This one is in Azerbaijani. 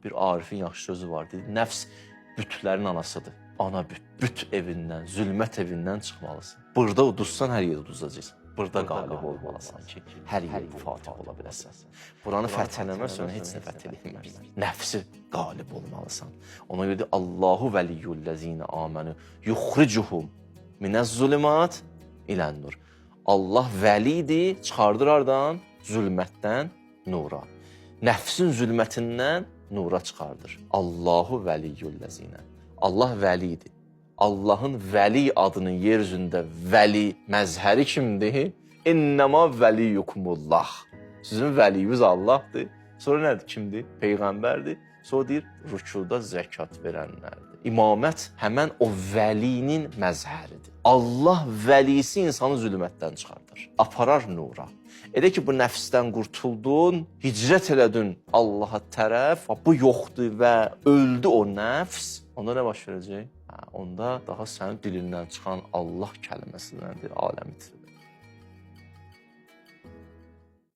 Bir Arifin yaxşı sözü var, dedi, nəfs bütlərin anasıdır. Ana büt evindən, zülmət evindən çıxmalısın. Burada uduzsan, hər yerdə uduzacaqsan. Burada qalib olmalısan ki, hər yerdə fatih ola biləsən. Buranı fəthnələmək sonra heç nə fəth edilməz. Nəfsi qalib olmalısan. Ona görə də Allahu vəliyyullezine amenu yuxricuhum minəz-zulumat ilən-nur. Allah vəlidir, çıxardır hardan? Zülmətdən nura. Nəfsin zülmətindən nura çıxardır. Allahu vəliyyullezine. Allah vəlidir. Allahın vəli adının yer üzündə vəli məzhəri kimdir? İnnəmə vəliyyukumullah. Sizin vəliyiniz Allahdır. Sonra nədir? Kimdir? Peyğəmbərdir. Sonra deyir, rükuda zəkat verənlərdir. İmamət həmən o vəlinin məzhəridir. Allah vəlisi insanı zülmətdən çıxardır. Aparar nura. Elə ki, bu nəfsdən qurtuldun, hicrət elədin Allaha tərəf, bu yoxdur və öldü o nəfs, onda nə baş verəcək? Onda daha sənin dilindən çıxan Allah kəlməsindən bir aləm itirir.